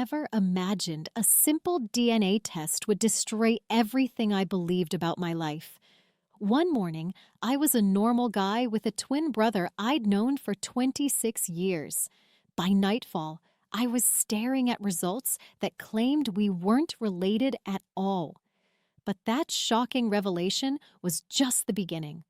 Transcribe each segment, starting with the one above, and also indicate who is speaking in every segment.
Speaker 1: never imagined a simple DNA test would destroy everything I believed about my life. One morning, I was a normal guy with a twin brother I'd known for 26 years. By nightfall, I was staring at results that claimed we weren't related at all. But that shocking revelation was just the beginning.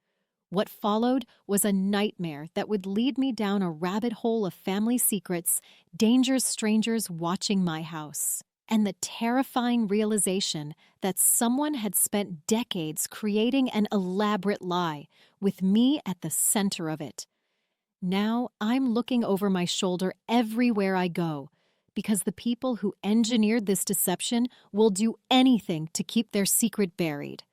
Speaker 1: What followed was a nightmare that would lead me down a rabbit hole of family secrets, dangerous strangers watching my house, and the terrifying realization that someone had spent decades creating an elaborate lie, with me at the center of it. Now I'm looking over my shoulder everywhere I go, because the people who engineered this deception will do anything to keep their secret buried,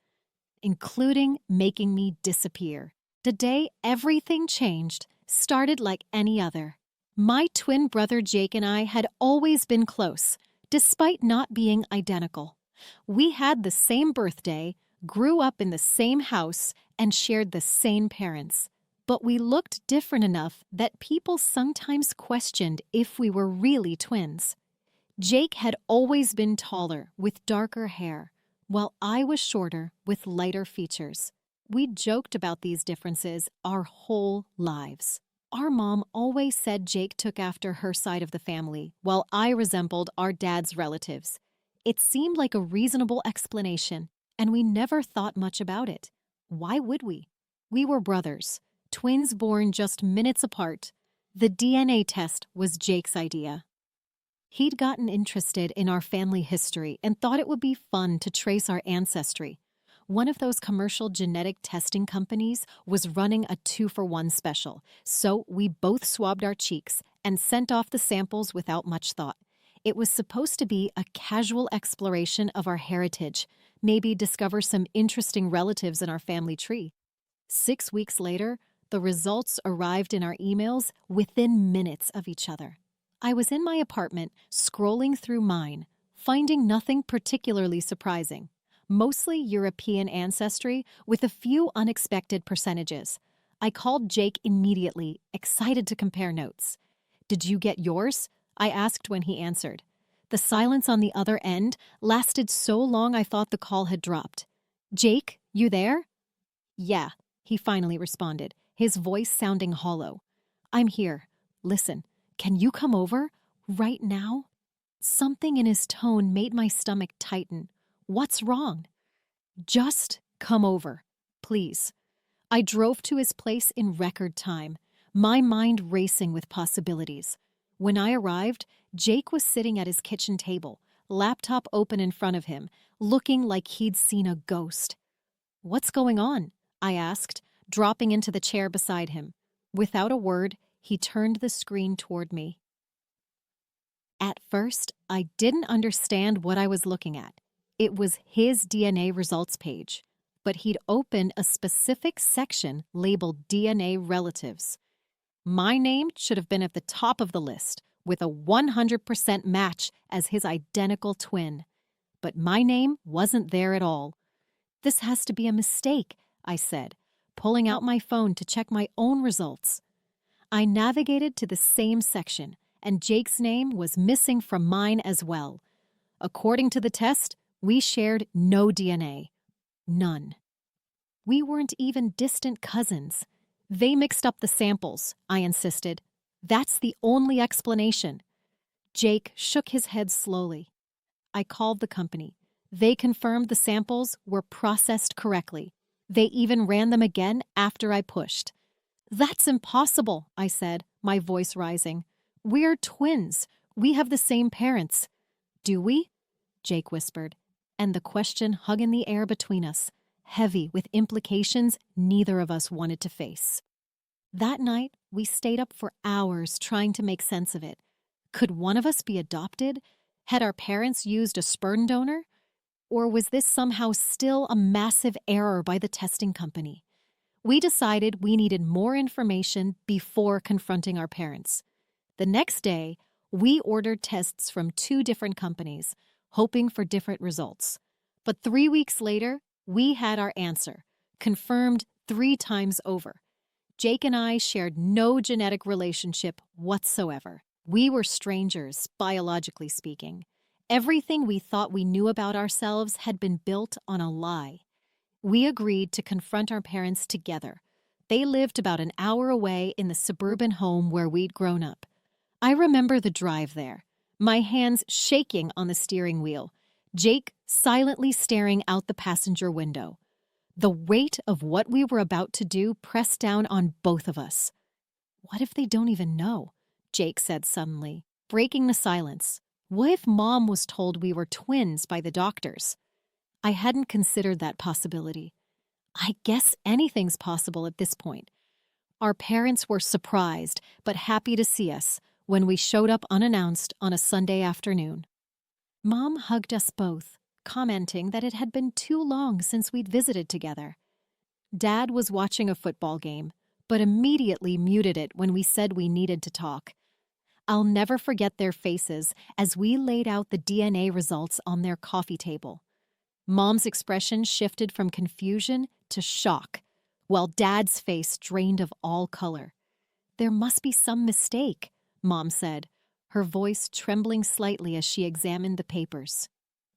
Speaker 1: including making me disappear. The day everything changed started like any other. My twin brother Jake and I had always been close, despite not being identical. We had the same birthday, grew up in the same house, and shared the same parents. But we looked different enough that people sometimes questioned if we were really twins. Jake had always been taller, with darker hair, while I was shorter with lighter features. We joked about these differences our whole lives. Our mom always said Jake took after her side of the family, while I resembled our dad's relatives. It seemed like a reasonable explanation, and we never thought much about it. Why would we? We were brothers, twins born just minutes apart. The DNA test was Jake's idea. He'd gotten interested in our family history and thought it would be fun to trace our ancestry. One of those commercial genetic testing companies was running a 2-for-1 special, so we both swabbed our cheeks and sent off the samples without much thought. It was supposed to be a casual exploration of our heritage, maybe discover some interesting relatives in our family tree. 6 weeks later, the results arrived in our emails within minutes of each other. I was in my apartment, scrolling through mine, finding nothing particularly surprising. Mostly European ancestry, with a few unexpected percentages. I called Jake immediately, excited to compare notes. "Did you get yours?" I asked when he answered. The silence on the other end lasted so long I thought the call had dropped. "Jake, you there?" "Yeah," he finally responded, his voice sounding hollow. "I'm here. Listen, can you come over? Right now?" Something in his tone made my stomach tighten. "What's wrong?" "Just come over, please." I drove to his place in record time, my mind racing with possibilities. When I arrived, Jake was sitting at his kitchen table, laptop open in front of him, looking like he'd seen a ghost. "What's going on?" I asked, dropping into the chair beside him. Without a word, he turned the screen toward me. At first, I didn't understand what I was looking at. It was his DNA results page, but he'd opened a specific section labeled DNA relatives. My name should have been at the top of the list, with a 100% match as his identical twin. But my name wasn't there at all. "This has to be a mistake," I said, pulling out my phone to check my own results. I navigated to the same section, and Jake's name was missing from mine as well. According to the test, we shared no DNA. None. We weren't even distant cousins. "They mixed up the samples," I insisted. "That's the only explanation." Jake shook his head slowly. I called the company. They confirmed the samples were processed correctly. They even ran them again after I pushed. "That's impossible," I said, my voice rising. "We're twins. We have the same parents." "Do we?" Jake whispered, and the question hung in the air between us, heavy with implications neither of us wanted to face. That night, we stayed up for hours trying to make sense of it. Could one of us be adopted? Had our parents used a sperm donor? Or was this somehow still a massive error by the testing company? We decided we needed more information before confronting our parents. The next day, we ordered tests from 2 different companies, hoping for different results. But 3 weeks later, we had our answer, confirmed 3 times over. Jake and I shared no genetic relationship whatsoever. We were strangers, biologically speaking. Everything we thought we knew about ourselves had been built on a lie. We agreed to confront our parents together. They lived about an hour away in the suburban home where we'd grown up. I remember the drive there, my hands shaking on the steering wheel, Jake silently staring out the passenger window. The weight of what we were about to do pressed down on both of us. "What if they don't even know?" Jake said suddenly, breaking the silence. "What if Mom was told we were twins by the doctors?" I hadn't considered that possibility. I guess anything's possible at this point. Our parents were surprised, but happy to see us when we showed up unannounced on a Sunday afternoon. Mom hugged us both, commenting that it had been too long since we'd visited together. Dad was watching a football game, but immediately muted it when we said we needed to talk. I'll never forget their faces as we laid out the DNA results on their coffee table. Mom's expression shifted from confusion to shock, while Dad's face drained of all color. "There must be some mistake," Mom said, her voice trembling slightly as she examined the papers.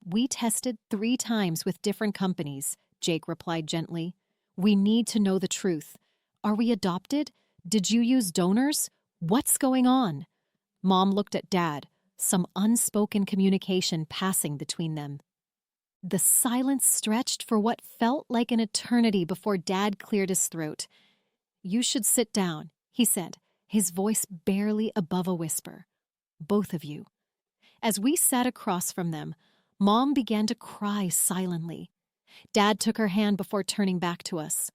Speaker 1: "We tested 3 times with different companies," Jake replied gently. "We need to know the truth. Are we adopted? Did you use donors? What's going on?" Mom looked at Dad, some unspoken communication passing between them. The silence stretched for what felt like an eternity before Dad cleared his throat. "You should sit down," he said, his voice barely above a whisper. "Both of you." As we sat across from them, Mom began to cry silently. Dad took her hand before turning back to us.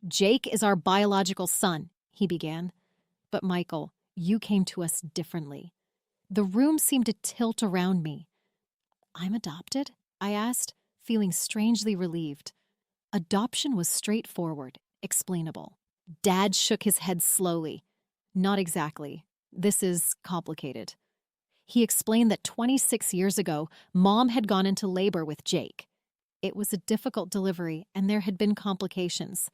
Speaker 1: "Jake is our biological son," he began. "But Michael, you came to us differently." The room seemed to tilt around me. "I'm adopted?" I asked, feeling strangely relieved. Adoption was straightforward, explainable. Dad shook his head slowly. "Not exactly. This is complicated." He explained that 26 years ago, Mom had gone into labor with Jake. It was a difficult delivery, and there had been complications.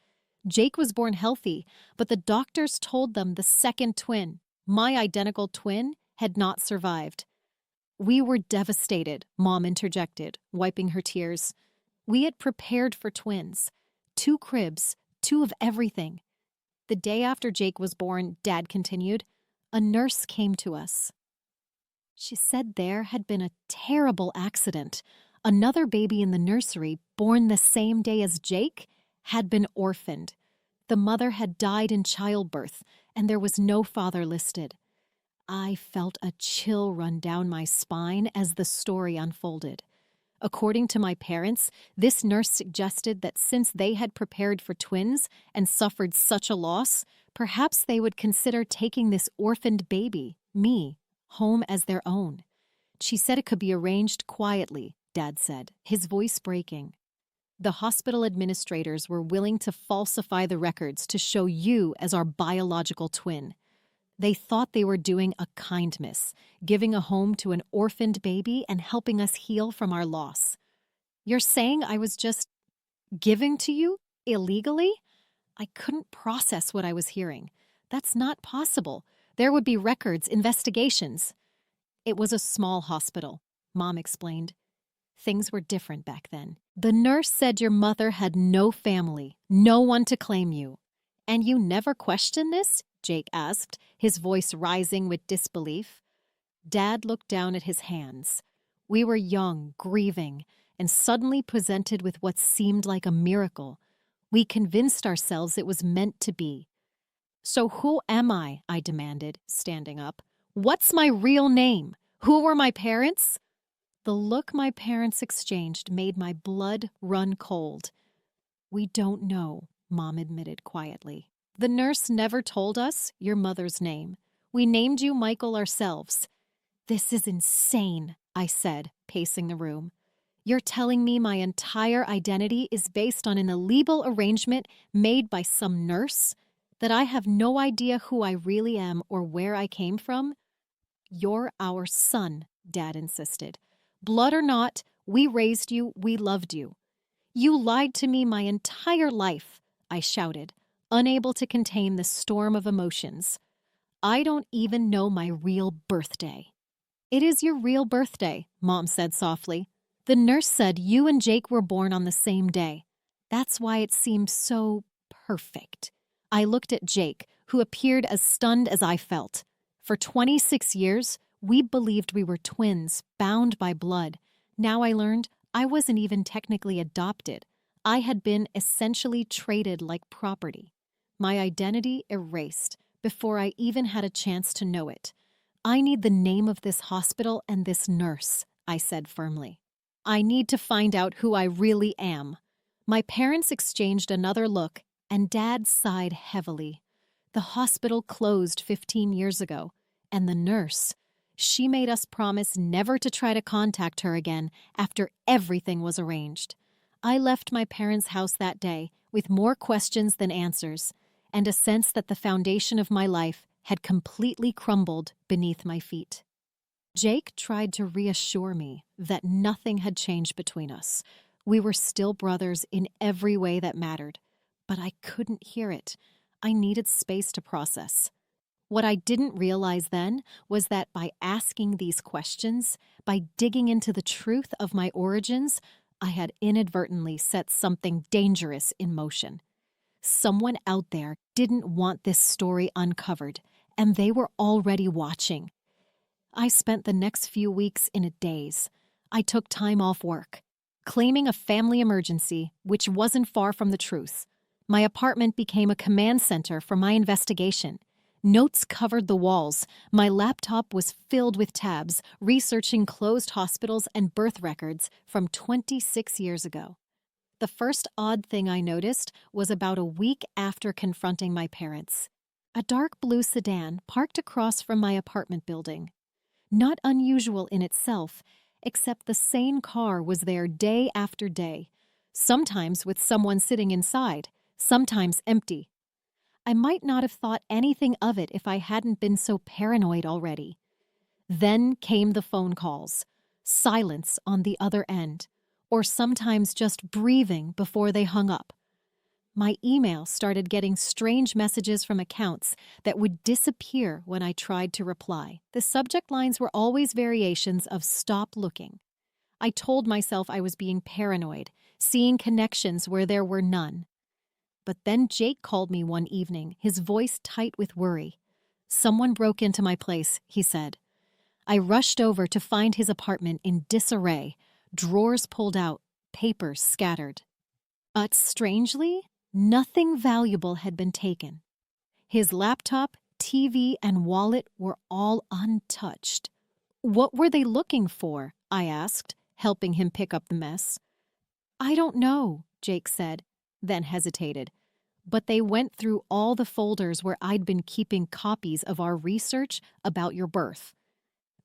Speaker 1: Jake was born healthy, but the doctors told them the second twin, my identical twin, had not survived. "We were devastated," Mom interjected, wiping her tears. "We had prepared for twins. 2 cribs, 2 of everything." The day after Jake was born, Dad continued, a nurse came to us. She said there had been a terrible accident. Another baby in the nursery, born the same day as Jake, had been orphaned. The mother had died in childbirth, and there was no father listed. I felt a chill run down my spine as the story unfolded. According to my parents, this nurse suggested that since they had prepared for twins and suffered such a loss, perhaps they would consider taking this orphaned baby, me, home as their own. She said it could be arranged quietly, Dad said, his voice breaking. The hospital administrators were willing to falsify the records to show you as our biological twin. They thought they were doing a kindness, giving a home to an orphaned baby and helping us heal from our loss. You're saying I was just giving to you illegally? I couldn't process what I was hearing. That's not possible. There would be records, investigations. It was a small hospital, Mom explained. Things were different back then. The nurse said your mother had no family, no one to claim you. And you never questioned this? Jake asked, his voice rising with disbelief. Dad looked down at his hands. We were young, grieving, and suddenly presented with what seemed like a miracle. We convinced ourselves it was meant to be. "So who am I?" I demanded, standing up. "What's my real name? Who were my parents?" The look my parents exchanged made my blood run cold. "We don't know," Mom admitted quietly. "The nurse never told us your mother's name. We named you Michael ourselves." "This is insane," I said, pacing the room. "You're telling me my entire identity is based on an illegal arrangement made by some nurse? That I have no idea who I really am or where I came from?" "You're our son," Dad insisted. "Blood or not, we raised you, we loved you." "You lied to me my entire life," I shouted, unable to contain the storm of emotions. I don't even know my real birthday." "It is your real birthday," Mom said softly. "The nurse said you and Jake were born on the same day. That's why it seemed so perfect." I looked at Jake, who appeared as stunned as I felt. For 26 years, we believed we were twins, bound by blood. Now I learned I wasn't even technically adopted. I had been essentially traded like property. My identity erased before I even had a chance to know it. "I need the name of this hospital and this nurse," I said firmly. "I need to find out who I really am." My parents exchanged another look, and Dad sighed heavily. The hospital closed 15 years ago, and the nurse, she made us promise never to try to contact her again after everything was arranged. I left my parents' house that day with more questions than answers, and a sense that the foundation of my life had completely crumbled beneath my feet. Jake tried to reassure me that nothing had changed between us. We were still brothers in every way that mattered, but I couldn't hear it. I needed space to process. What I didn't realize then was that by asking these questions, by digging into the truth of my origins, I had inadvertently set something dangerous in motion. Someone out there didn't want this story uncovered, and they were already watching. I spent the next few weeks in a daze. I took time off work, claiming a family emergency, which wasn't far from the truth. My apartment became a command center for my investigation. Notes covered the walls. My laptop was filled with tabs, researching closed hospitals and birth records from 26 years ago. The first odd thing I noticed was about a week after confronting my parents. A dark blue sedan parked across from my apartment building. Not unusual in itself, except the same car was there day after day, sometimes with someone sitting inside, sometimes empty. I might not have thought anything of it if I hadn't been so paranoid already. Then came the phone calls, silence on the other end, or sometimes just breathing before they hung up. My email started getting strange messages from accounts that would disappear when I tried to reply. The subject lines were always variations of "stop looking." I told myself I was being paranoid, seeing connections where there were none. But then Jake called me one evening, his voice tight with worry. "Someone broke into my place," he said. I rushed over to find his apartment in disarray, drawers pulled out, papers scattered. But strangely, nothing valuable had been taken. His laptop, TV, and wallet were all untouched. "What were they looking for?" I asked, helping him pick up the mess. "I don't know," Jake said, then hesitated. "But they went through all the folders where I'd been keeping copies of our research about your birth."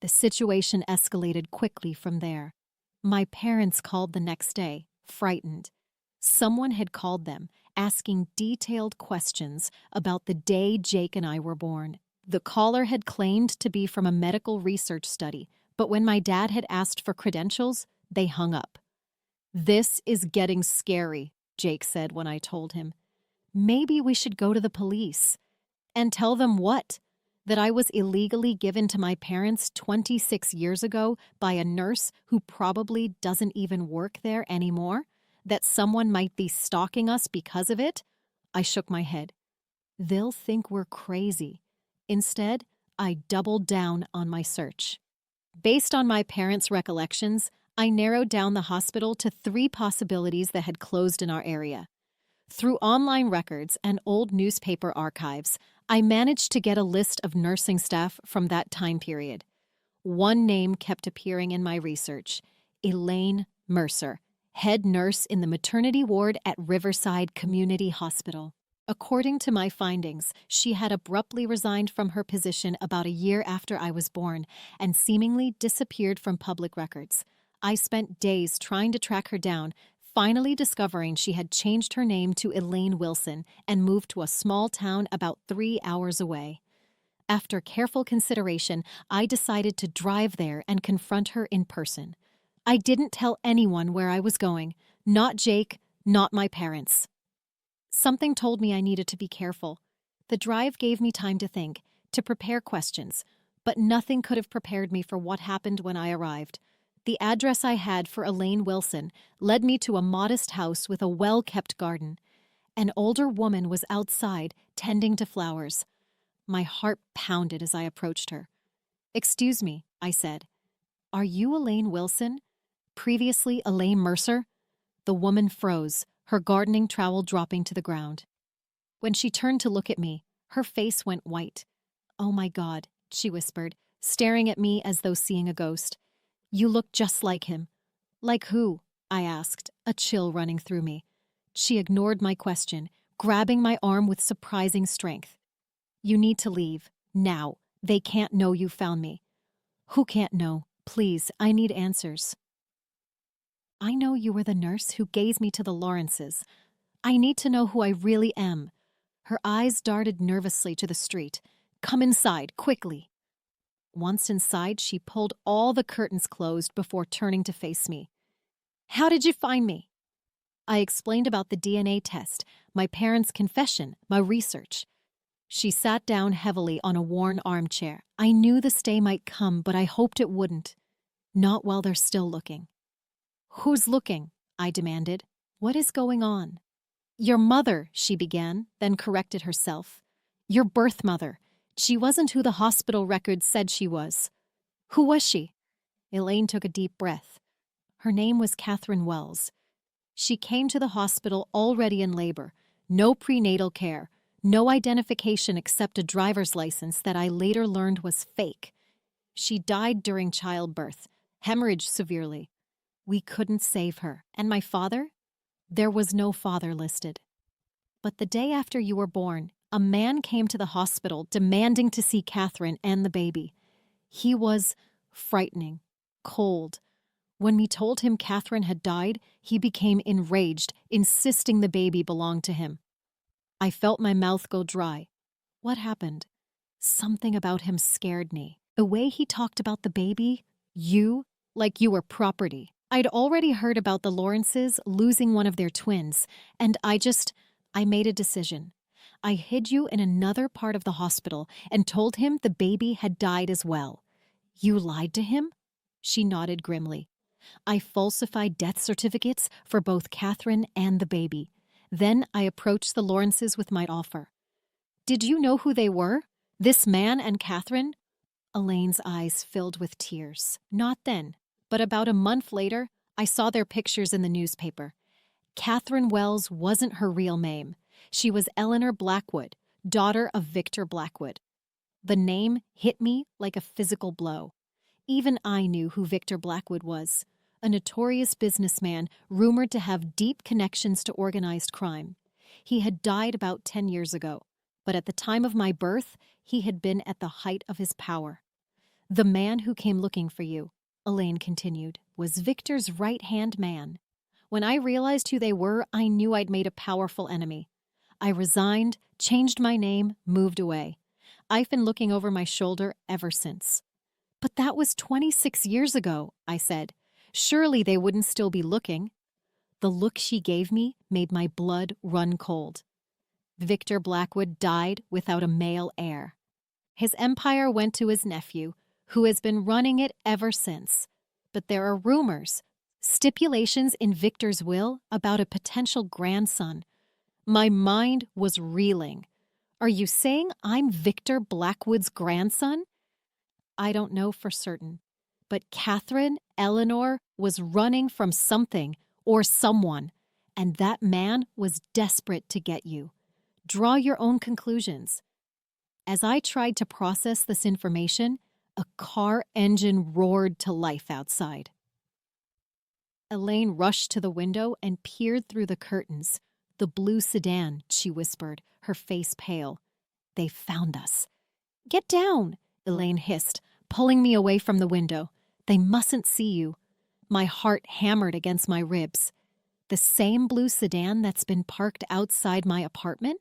Speaker 1: The situation escalated quickly from there. My parents called the next day, frightened. Someone had called them, asking detailed questions about the day Jake and I were born. The caller had claimed to be from a medical research study, but when my dad had asked for credentials, they hung up. "This is getting scary," Jake said when I told him. "Maybe we should go to the police." "And tell them what? That I was illegally given to my parents 26 years ago by a nurse who probably doesn't even work there anymore? That someone might be stalking us because of it?" I shook my head. "They'll think we're crazy." Instead, I doubled down on my search. Based on my parents' recollections, I narrowed down the hospital to 3 possibilities that had closed in our area. Through online records and old newspaper archives, I managed to get a list of nursing staff from that time period. One name kept appearing in my research: Elaine Mercer, head nurse in the maternity ward at Riverside Community Hospital. According to my findings, she had abruptly resigned from her position about a year after I was born and seemingly disappeared from public records. I spent days trying to track her down, finally discovering she had changed her name to Elaine Wilson and moved to a small town about 3 hours away. After careful consideration, I decided to drive there and confront her in person. I didn't tell anyone where I was going, not Jake, not my parents. Something told me I needed to be careful. The drive gave me time to think, to prepare questions, but nothing could have prepared me for what happened when I arrived. The address I had for Elaine Wilson led me to a modest house with a well-kept garden. An older woman was outside, tending to flowers. My heart pounded as I approached her. "Excuse me," I said. "Are you Elaine Wilson? Previously Elaine Mercer?" The woman froze, her gardening trowel dropping to the ground. When she turned to look at me, her face went white. "Oh my God," she whispered, staring at me as though seeing a ghost. "You look just like him." "Like who?" I asked, a chill running through me. She ignored my question, grabbing my arm with surprising strength. "You need to leave, now. They can't know you found me." "Who can't know? Please, I need answers." "I know you were the nurse who gave me to the Lawrences. I need to know who I really am." Her eyes darted nervously to the street. "Come inside, quickly." Once inside, she pulled all the curtains closed before turning to face me. "How did you find me?" I explained about the DNA test, my parents' confession, my research. She sat down heavily on a worn armchair. "I knew this day might come, but I hoped it wouldn't. Not while they're still looking." "Who's looking?" I demanded. "What is going on?" "Your mother," she began, then corrected herself. "Your birth mother. She wasn't who the hospital records said she was." "Who was she?" Elaine took a deep breath. "Her name was Catherine Wells. She came to the hospital already in labor. No prenatal care. No identification except a driver's license that I later learned was fake. She died during childbirth, hemorrhaged severely. We couldn't save her. And my father? There was no father listed. But the day after you were born, a man came to the hospital demanding to see Catherine and the baby. He was frightening, cold. When we told him Catherine had died, he became enraged, insisting the baby belonged to him. I felt my mouth go dry. What happened? Something about him scared me. The way he talked about the baby, like you were property. I'd already heard about the Lawrences losing one of their twins, and I made a decision. I hid you in another part of the hospital and told him the baby had died as well. You lied to him? She nodded grimly. I falsified death certificates for both Catherine and the baby. Then I approached the Lawrences with my offer. Did you know who they were? This man and Catherine? Elaine's eyes filled with tears. Not then, but about a month later, I saw their pictures in the newspaper. Catherine Wells wasn't her real name. She was Eleanor Blackwood, daughter of Victor Blackwood. The name hit me like a physical blow. Even I knew who Victor Blackwood was, a notorious businessman rumored to have deep connections to organized crime. He had died about 10 years ago, but at the time of my birth, he had been at the height of his power. The man who came looking for you, Elaine continued, was Victor's right-hand man. When I realized who they were, I knew I'd made a powerful enemy. I resigned, changed my name, moved away. I've been looking over my shoulder ever since. But that was 26 years ago, I said. Surely they wouldn't still be looking. The look she gave me made my blood run cold. Victor Blackwood died without a male heir. His empire went to his nephew, who has been running it ever since. But there are rumors, stipulations in Victor's will about a potential grandson. My mind was reeling. Are you saying I'm Victor Blackwood's grandson? I don't know for certain, but Catherine Eleanor was running from something or someone, and that man was desperate to get you. Draw your own conclusions. As I tried to process this information, a car engine roared to life outside. Elaine rushed to the window and peered through the curtains. The blue sedan, she whispered, her face pale. They found us. Get down, Elaine hissed, pulling me away from the window. They mustn't see you. My heart hammered against my ribs. The same blue sedan that's been parked outside my apartment?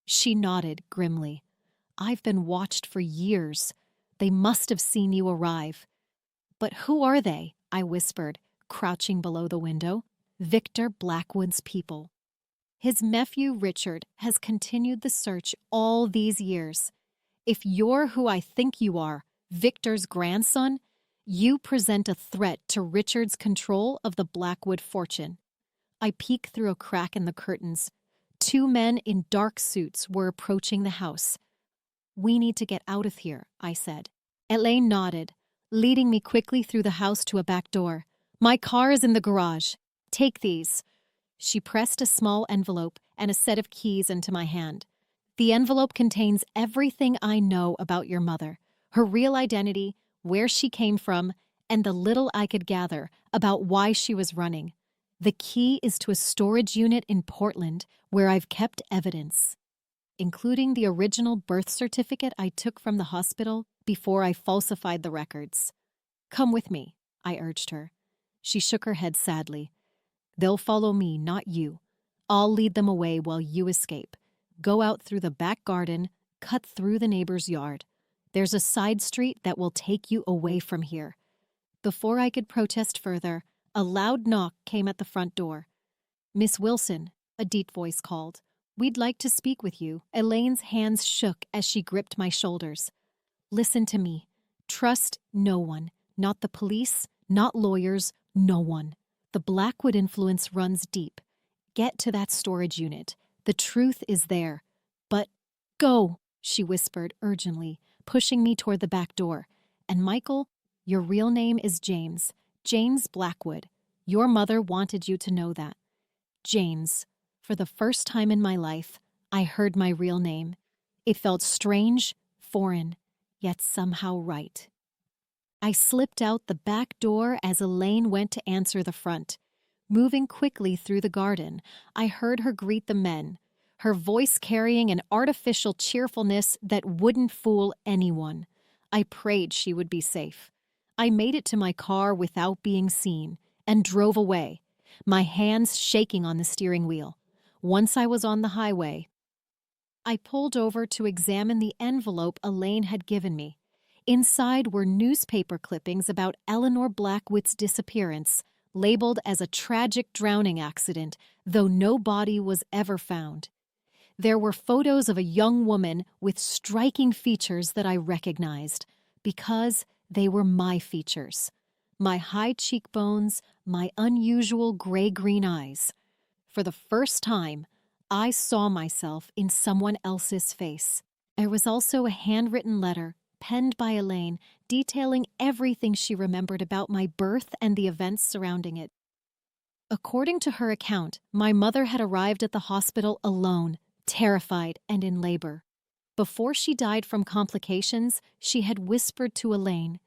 Speaker 1: She nodded grimly. I've been watched for years. They must have seen you arrive. But who are they? I whispered, crouching below the window. Victor Blackwood's people. His nephew Richard has continued the search all these years. If you're who I think you are, Victor's grandson, you present a threat to Richard's control of the Blackwood fortune. I peek through a crack in the curtains. Two men in dark suits were approaching the house. "We need to get out of here," I said. Elaine nodded, leading me quickly through the house to a back door. "My car is in the garage. Take these." She pressed a small envelope and a set of keys into my hand. "The envelope contains everything I know about your mother, her real identity, where she came from, and the little I could gather about why she was running. The key is to a storage unit in Portland where I've kept evidence, including the original birth certificate I took from the hospital before I falsified the records. Come with me," I urged her. She shook her head sadly. "They'll follow me, not you. I'll lead them away while you escape. Go out through the back garden, cut through the neighbor's yard. There's a side street that will take you away from here." Before I could protest further, a loud knock came at the front door. "Miss Wilson," a deep voice called. "We'd like to speak with you." Elaine's hands shook as she gripped my shoulders. "Listen to me. Trust no one. Not the police, not lawyers, no one. The Blackwood influence runs deep. Get to that storage unit. The truth is there. But go," she whispered urgently, pushing me toward the back door. "And Michael, your real name is James. James Blackwood. Your mother wanted you to know that." James. For the first time in my life, I heard my real name. It felt strange, foreign, yet somehow right. I slipped out the back door as Elaine went to answer the front. Moving quickly through the garden, I heard her greet the men, her voice carrying an artificial cheerfulness that wouldn't fool anyone. I prayed she would be safe. I made it to my car without being seen and drove away, my hands shaking on the steering wheel. Once I was on the highway, I pulled over to examine the envelope Elaine had given me. Inside were newspaper clippings about Eleanor Blackwood's disappearance, labeled as a tragic drowning accident, though no body was ever found. There were photos of a young woman with striking features that I recognized, because they were my features. My high cheekbones, my unusual gray-green eyes. For the first time, I saw myself in someone else's face. There was also a handwritten letter, penned by Elaine, detailing everything she remembered about my birth and the events surrounding it. According to her account, my mother had arrived at the hospital alone, terrified and in labor. Before she died from complications, she had whispered to Elaine,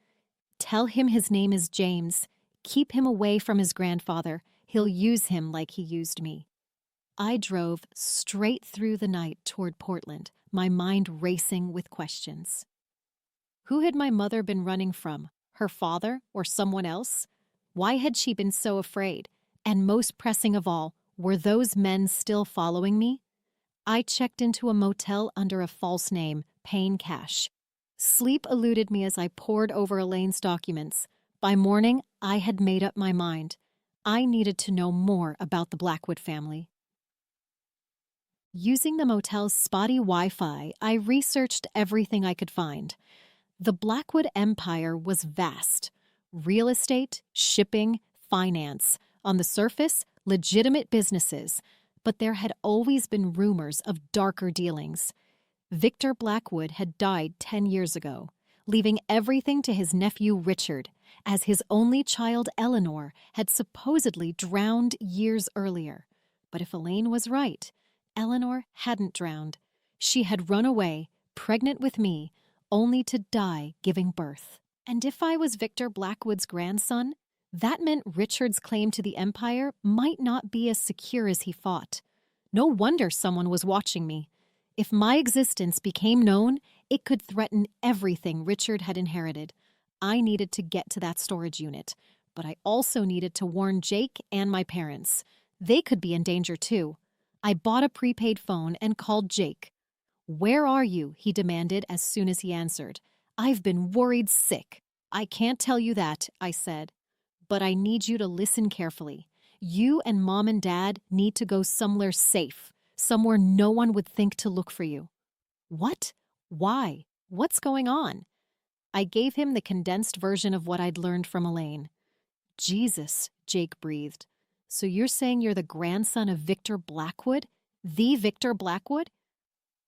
Speaker 1: "Tell him his name is James. Keep him away from his grandfather. He'll use him like he used me." I drove straight through the night toward Portland, my mind racing with questions. Who had my mother been running from? Her father or someone else? Why had she been so afraid? And most pressing of all, were those men still following me? I checked into a motel under a false name, paying cash. Sleep eluded me as I pored over Elaine's documents. By morning, I had made up my mind. I needed to know more about the Blackwood family. Using the motel's spotty Wi-Fi, I researched everything I could find. The Blackwood empire was vast. Real estate, shipping, finance. On the surface, legitimate businesses. But there had always been rumors of darker dealings. Victor Blackwood had died 10 years ago, leaving everything to his nephew Richard, as his only child Eleanor had supposedly drowned years earlier. But if Elaine was right, Eleanor hadn't drowned. She had run away, pregnant with me, only to die giving birth. And if I was Victor Blackwood's grandson, that meant Richard's claim to the empire might not be as secure as he thought. No wonder someone was watching me. If my existence became known, it could threaten everything Richard had inherited. I needed to get to that storage unit, but I also needed to warn Jake and my parents. They could be in danger too. I bought a prepaid phone and called Jake. "Where are you?" he demanded as soon as he answered. "I've been worried sick." "I can't tell you that," I said. "But I need you to listen carefully. You and Mom and Dad need to go somewhere safe, somewhere no one would think to look for you." "What? Why? What's going on? I gave him the condensed version of what I'd learned from Elaine. Jesus, Jake breathed. So you're saying you're the grandson of Victor Blackwood? The Victor Blackwood?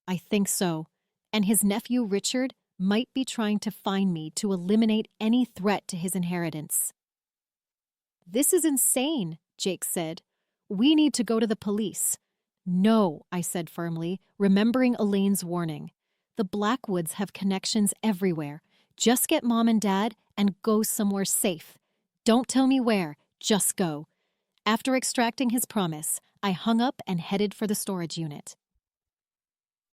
Speaker 1: I think so. And his nephew Richard might be trying to find me to eliminate any threat to his inheritance. This is insane, Jake said. We need to go to the police. No, I said firmly, remembering Elaine's warning. The Blackwoods have connections everywhere. Just get Mom and Dad and go somewhere safe. Don't tell me where, just go. After extracting his promise, I hung up and headed for the storage unit.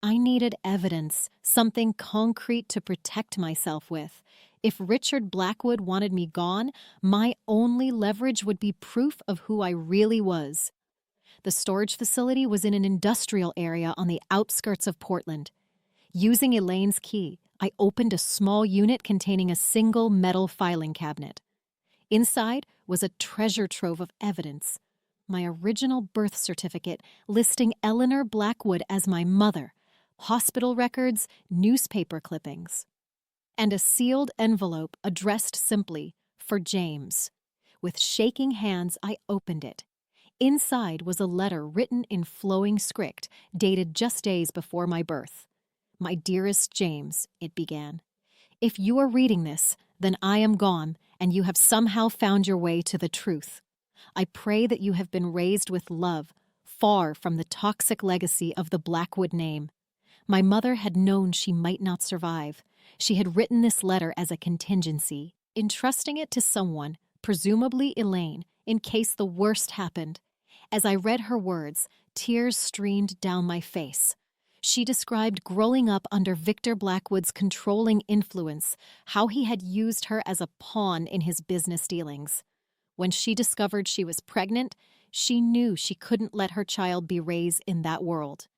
Speaker 1: I needed evidence, something concrete to protect myself with. If Richard Blackwood wanted me gone, my only leverage would be proof of who I really was. The storage facility was in an industrial area on the outskirts of Portland. Using Elaine's key, I opened a small unit containing a single metal filing cabinet. Inside was a treasure trove of evidence. My original birth certificate listing Eleanor Blackwood as my mother, hospital records, newspaper clippings, and a sealed envelope addressed simply, "For James." With shaking hands, I opened it. Inside was a letter written in flowing script, dated just days before my birth. "My dearest James," it began. "If you are reading this, then I am gone, and you have somehow found your way to the truth. I pray that you have been raised with love, far from the toxic legacy of the Blackwood name. My mother had known she might not survive. She had written this letter as a contingency, entrusting it to someone, presumably Elaine, in case the worst happened. As I read her words, tears streamed down my face. She described growing up under Victor Blackwood's controlling influence, how he had used her as a pawn in his business dealings. When she discovered she was pregnant, she knew she couldn't let her child be raised in that world.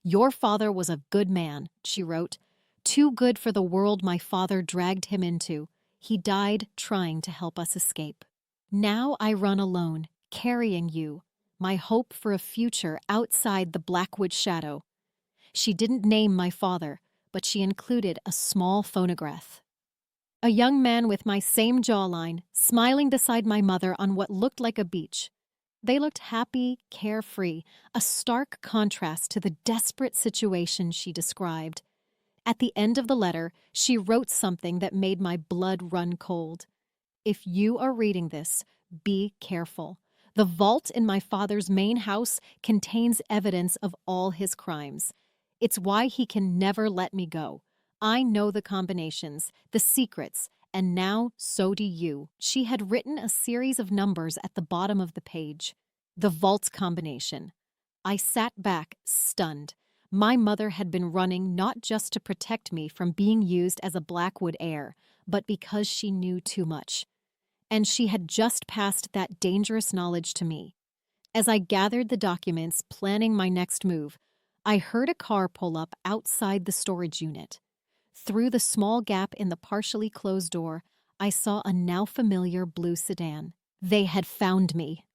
Speaker 1: "Your father was a good man," she wrote. "Too good for the world my father dragged him into. He died trying to help us escape. Now I run alone, carrying you, my hope for a future outside the Blackwood shadow." She didn't name my father, but she included a small phonograph. A young man with my same jawline, smiling beside my mother on what looked like a beach. They looked happy, carefree, a stark contrast to the desperate situation she described. At the end of the letter, she wrote something that made my blood run cold. "If you are reading this, be careful. The vault in my father's main house contains evidence of all his crimes. It's why he can never let me go. I know the combinations, the secrets, and now so do you." She had written a series of numbers at the bottom of the page. The vault combination. I sat back, stunned. My mother had been running not just to protect me from being used as a Blackwood heir, but because she knew too much. And she had just passed that dangerous knowledge to me. As I gathered the documents, planning my next move, I heard a car pull up outside the storage unit. Through the small gap in the partially closed door, I saw a now familiar blue sedan. They had found me.